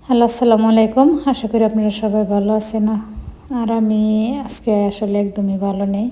Hello, আসসালামু আলাইকুম। আশা করি আপনারা সবাই ভালো আছেন। আর আমি আজকে আসলে একদমই ভালো নেই,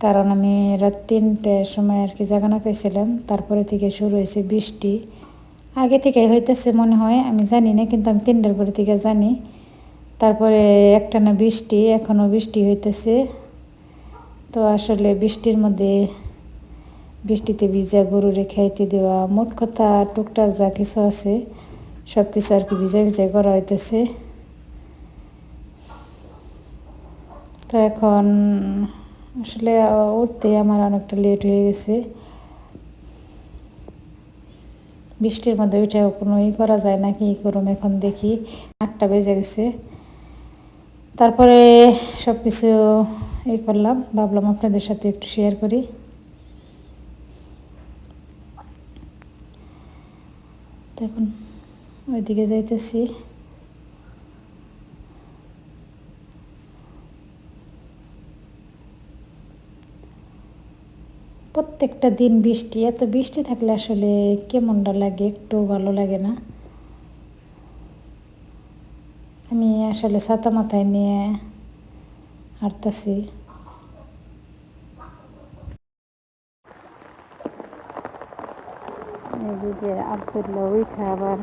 কারণ আমি রাত 3টার সময় আর কি জাগানা পেয়েছিলাম। তারপরে থেকে শুরু হয়েছে বৃষ্টি। আগে থেকে হইতেছে মনে হয়, আমি জানি না, কিন্তু আমি 3টার পরে থেকে জানি। তারপরে একটানা বৃষ্টি, এখনও বৃষ্টি হইতেছে। তো আসলে বৃষ্টির মধ্যে বৃষ্টিতে ভিজা গরুরে খাইতে দেওয়া, মোট কথা টুকটাক যা কিছু আছে সব কিছু আর কি ভিজা ভিজা করা হইতেছে। তো এখন আসলে উঠতে আমার অনেকটা লেট হয়ে গেছে। বৃষ্টির মধ্যে উঠেও কোনো করা যায় না, কি করুম এখন দেখি। 8টা বেজে গেছে। তারপরে সব কিছু করলাম, ভাবলাম আপনাদের সাথে একটু শেয়ার করি। তো এখন ওইদিকে যাইতেছি। প্রত্যেকটা দিন বৃষ্টি, এত বৃষ্টি থাকলে আসলে কেমনটা লাগে, একটু ভালো লাগে না। আমি আসলে ছাতা মাথায় নিয়ে হাঁটতেছি। এদিকে আবদুল্লাহ উঠে আবার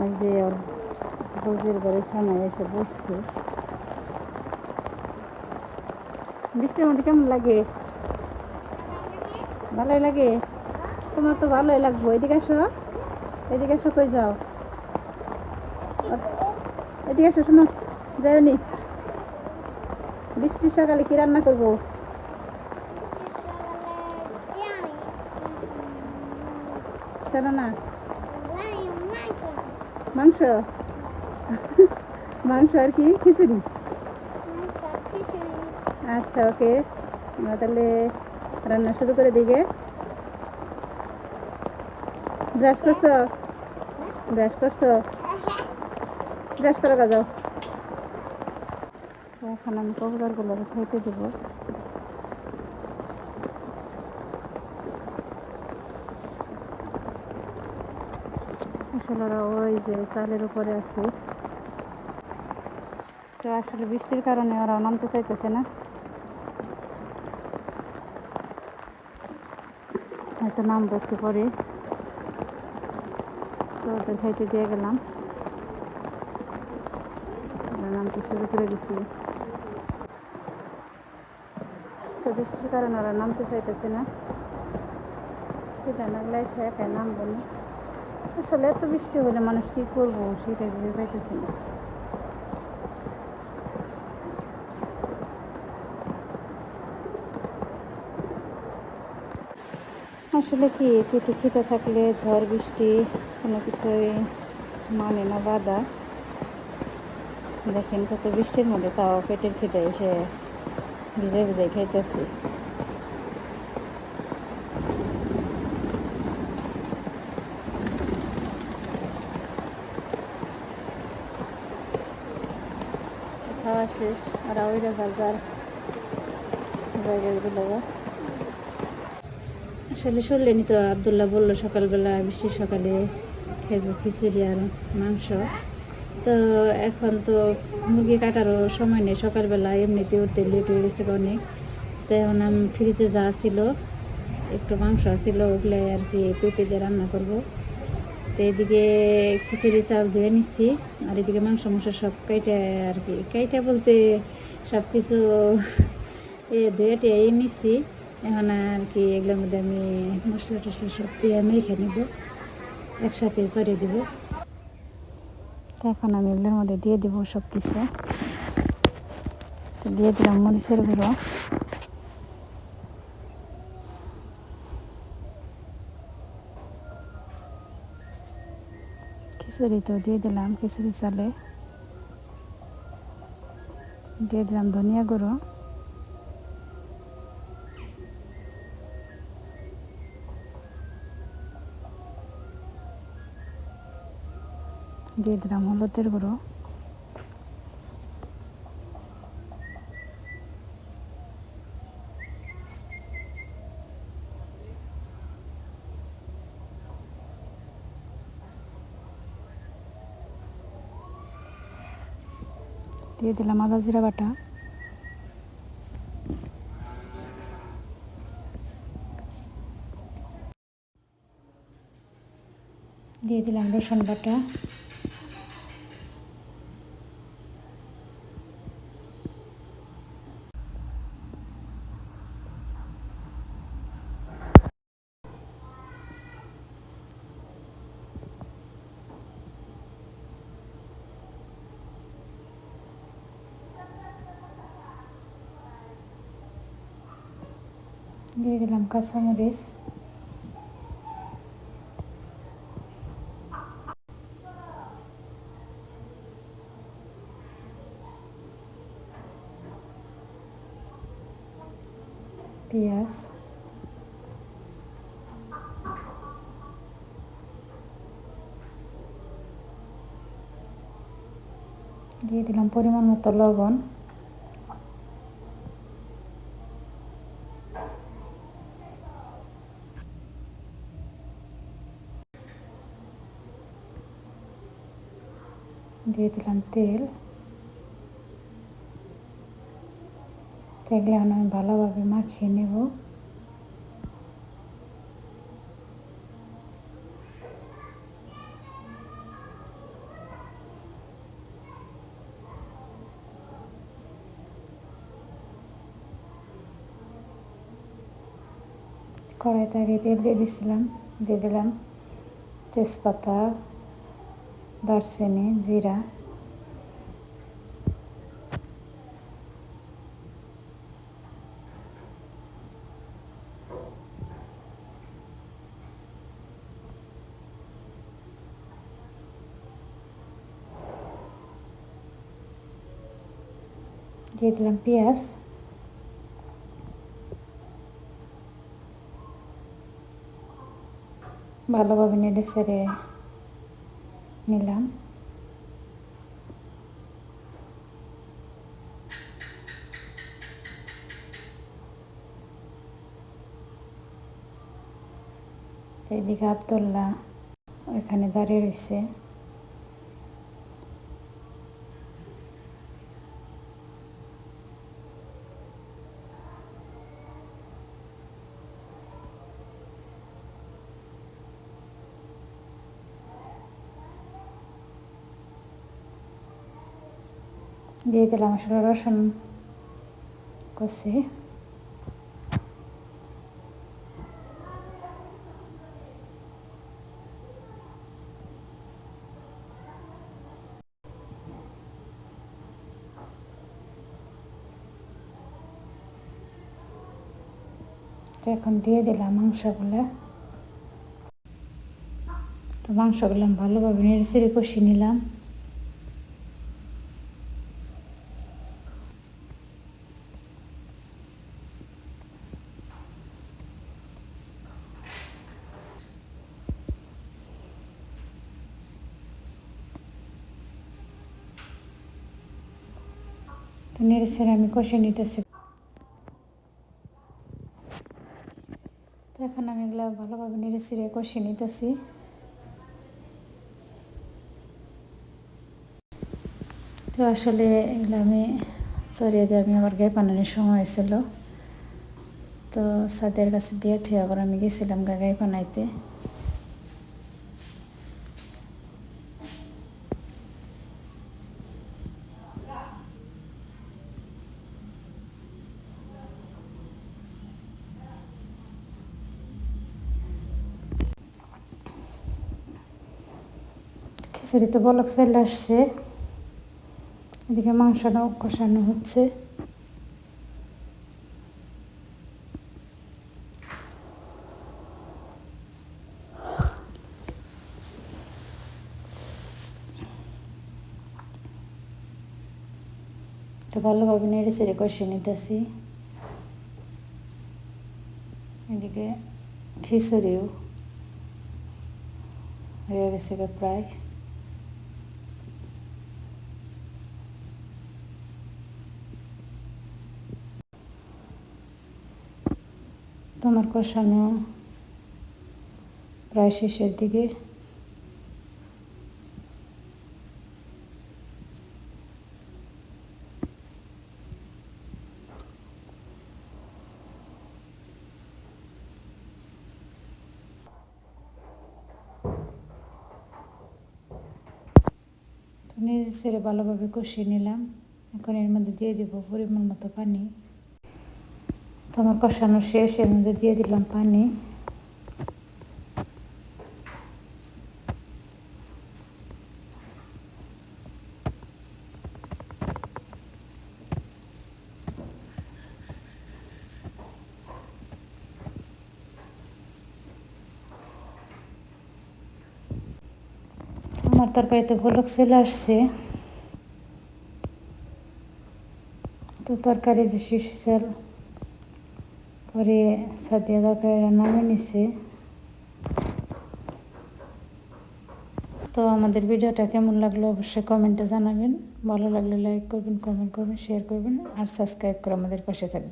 ওই যে ওর বউজির বাড়ির সামনে এসে বসছে। বৃষ্টির মধ্যে কেমন লাগে? ভালোই লাগে। তোমার তো ভালোই লাগবো। এদিকে আসো, এদিকে আসো। কই যাও? এদিকে আসো, শোনো। যাওনি? বৃষ্টির সকালে কি রান্না করবো? জানো না? মাংস। মাংস আর কি খিচুড়ি। আচ্ছা, ওকে। আমরা তাহলে রান্না শুরু করে দিকে। ব্রাশ করছো? ব্রাশ করছো? ব্রাশ করে যাও। এখন আমি কবুতরগুলো খাইতে দেবো। আসলে ওরা ওই যে চালের উপরে আছে। তো আসলে বৃষ্টির কারণে ওরা নামতে চাইতেছে না, হয়তো নামবো একটু পরে। তো ওদের খাইতে দিয়ে গেলাম, ওরা নামতে শুরু করে দিছি। তো বৃষ্টির কারণে ওরা নামতে চাইতেছে না, সেটা নামলে একাই নামবো না। আসলে এত বৃষ্টি হলে মানুষ কী করবো সেটাই ভেবে পাইতেছি না। আসলে কি, পেটে খিদে থাকলে ঝড় বৃষ্টি কোনো কিছুই মানে না বাধা। দেখেন কত বৃষ্টির মধ্যে তাও পেটের খিদে এসে ভিজে ভিজে খাইতেছি। খাওয়া শেষ, আর ওইটা যার যার জায়গায় দিল। আসলে শুনলেনি তো, আবদুল্লাহ বললো সকালবেলা বৃষ্টির সকালে খাইব খিচুড়ি আর মাংস। তো এখন তো মুরগি কাটারও সময় নেই, সকালবেলা এমনিতে উঠতে লেট হয়ে গেছে অনেক। তো এখন আমি ফ্রিজে যা ছিল একটু মাংস ছিল, ওগুলো আর কি পেঁপে দিয়ে রান্না করব। তো এদিকে খিচুড়ি চাল ধুয়ে নিচ্ছি, আর এদিকে মাংস সব কাইটা আর কি, কাইটা বলতে সব কিছু ধুয়ে টেয়ে নিচ্ছি। এখন আর কি এগুলোর মধ্যে আমি মশলা টশলা সব দিয়ে মেখে নেব, একসাথে চড়িয়ে দেবো। তো এখন আমি এগুলোর মধ্যে দিয়ে দেবো সব কিছু। তো দিয়ে দিলাম মরিচের গুঁড়ো, খিচুড়িতেও দিয়ে দিলাম, খিচুড়ি চালে দিয়ে দিলাম ধনিয়া গুঁড়ো, দিয়ে দিলাম হলুদের গুঁড়ো, দিয়ে দিলাম আদা জিরা বাটা, দিয়ে দিলাম রসুন বাটা, দিয়ে দিলাম কাঁচামরিচ, পেঁয়াজ, দিয়ে দিলাম পরিমাণ মতো লবণ, দিয়ে দিলাম তেল। তেলে আমি ভালোভাবে মাখিয়ে নেব। কড়াইতে আগে তেল দিয়ে দিয়েছিলাম, দিয়ে দিলাম তেজপাতা, দারচিনি, জিরা, দিয়ে দিলাম পেঁয়াজ, ভালোভাবে নেড়ে চেড়ে নিলাম। এদিকে আব্দুল্লাহ ওইখানে দাঁড়িয়ে রয়েছে। দিয়ে দিলাম আসলে রসুন কষি, তো এখন দিয়ে দিলাম মাংসগুলো। তো মাংসগুলো আমি ভালোভাবে নেড়ে চেড়ে কষিয়ে নিলাম। তো নেড়ে চেড়ে আমি কষিয়ে নিতেছি। তো এখন আমি এগুলো ভালোভাবে নেড়ে চেড়ে কষিয়ে নিতেছি। তো আসলে এগুলো আমি চড়িয়ে দিয়ে আমি আমার গায়ে বানানোর সময় হয়েছিল, তো সাদের কাছে দিয়ে থুয়ে আবার আমি গেছিলাম গায়ে বানাইতে। খিচুড়িতে বলক চলে আসছে, এদিকে মাংসটাও কষানো হচ্ছে। তো ভালোভাবে নেড়ে চেড়ে কষিয়ে নিতেছি। এদিকে খিচুড়িও হয়ে গেছে প্রায়। তোমার কষানো প্রায় শেষের দিকে। নেড়ে ভালোভাবে কষিয়ে নিলাম। এখন এর মধ্যে দিয়ে দিব পরিমাণ মতো পানি। তো আমার কষানো শেষ, এর মধ্যে দিয়ে দিলাম পানি। আমার তরকারিতে বলক চলে আসছে। তো তরকারি শেষ পরে সাদিয়া তরকারিটা নামিয়ে নিছে। তো আমাদের ভিডিওটা কেমন লাগলো অবশ্যই কমেন্টে জানাবেন। ভালো লাগলে লাইক করবেন, কমেন্ট করবেন, শেয়ার করবেন আর সাবস্ক্রাইব করে আমাদের পাশে থাকবেন।